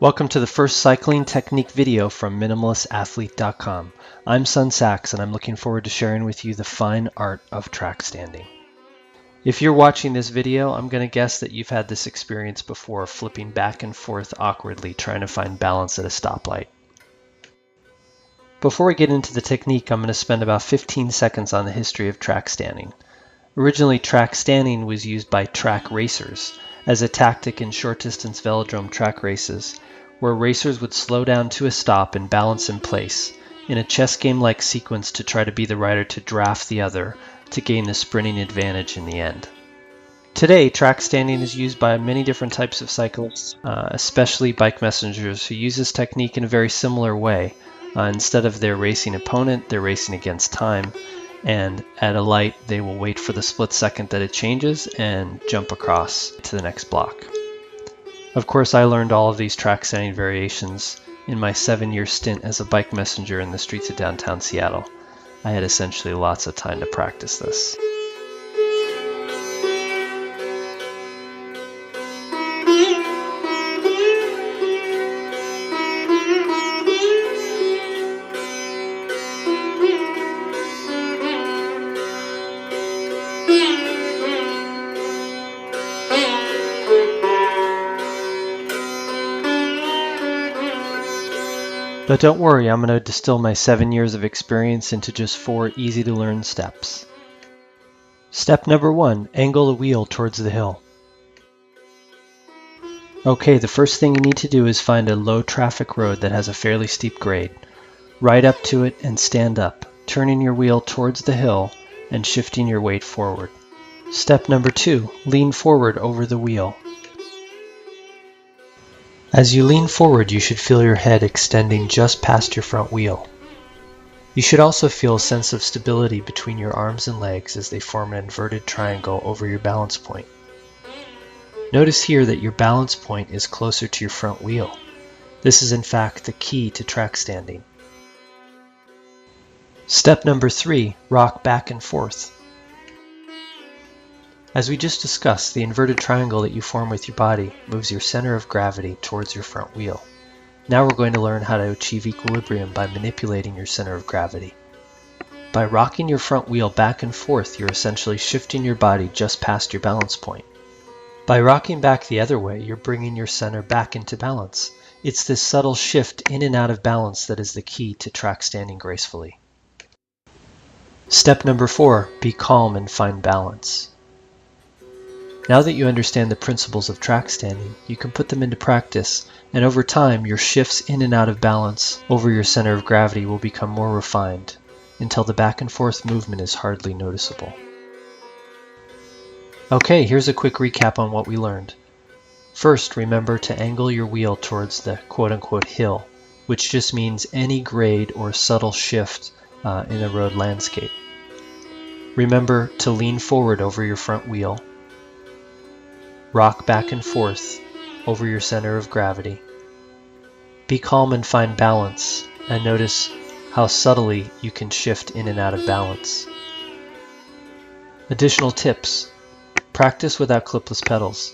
Welcome to the first cycling technique video from minimalistathlete.com. I'm Sun Sachs and I'm looking forward to sharing with you the fine art of track standing. If you're watching this video, I'm going to guess that you've had this experience before, flipping back and forth awkwardly trying to find balance at a stoplight. Before we get into the technique, I'm going to spend about 15 seconds on the history of track standing. Originally, track standing was used by track racers as a tactic in short-distance velodrome track races, where racers would slow down to a stop and balance in place in a chess game-like sequence to try to be the rider to draft the other to gain the sprinting advantage in the end. Today, track standing is used by many different types of cyclists, especially bike messengers who use this technique in a very similar way. Instead of their racing opponent, they're racing against time, and at a light they will wait for the split second that it changes and jump across to the next block. Of course, I learned all of these track standing variations in my 7-year stint as a bike messenger in the streets of downtown Seattle. I had essentially lots of time to practice this. But don't worry, I'm going to distill my 7 years of experience into just 4 easy-to-learn steps. Step number 1, angle the wheel towards the hill. Okay, the first thing you need to do is find a low traffic road that has a fairly steep grade. Ride up to it and stand up, turning your wheel towards the hill and shifting your weight forward. Step number 2, lean forward over the wheel. As you lean forward, you should feel your head extending just past your front wheel. You should also feel a sense of stability between your arms and legs as they form an inverted triangle over your balance point. Notice here that your balance point is closer to your front wheel. This is in fact the key to track standing. Step number 3, rock back and forth. As we just discussed, the inverted triangle that you form with your body moves your center of gravity towards your front wheel. Now we're going to learn how to achieve equilibrium by manipulating your center of gravity. By rocking your front wheel back and forth, you're essentially shifting your body just past your balance point. By rocking back the other way, you're bringing your center back into balance. It's this subtle shift in and out of balance that is the key to track standing gracefully. Step number 4, be calm and find balance. Now that you understand the principles of track standing, you can put them into practice, and over time your shifts in and out of balance over your center of gravity will become more refined, until the back and forth movement is hardly noticeable. Okay, here's a quick recap on what we learned. First, remember to angle your wheel towards the quote-unquote hill, which just means any grade or subtle shift in the road landscape. Remember to lean forward over your front wheel. Rock back and forth over your center of gravity. Be calm and find balance, and notice how subtly you can shift in and out of balance. Additional tips: practice without clipless pedals.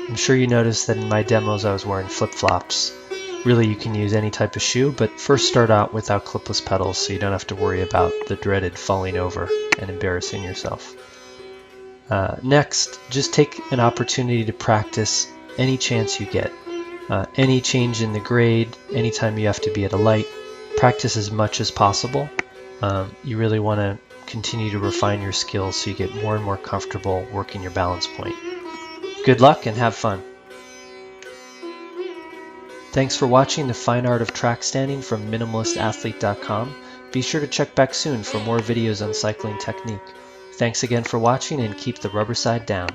I'm sure you noticed that in my demos I was wearing flip-flops. Really, you can use any type of shoe, but first start out without clipless pedals so you don't have to worry about the dreaded falling over and embarrassing yourself. Next, just take an opportunity to practice any chance you get. Any change in the grade, anytime you have to be at a light, practice as much as possible. You really want to continue to refine your skills so you get more and more comfortable working your balance point. Good luck and have fun. Thanks for watching the fine art of track standing from minimalistathlete.com. Be sure to check back soon for more videos on cycling technique. Thanks again for watching, and keep the rubber side down.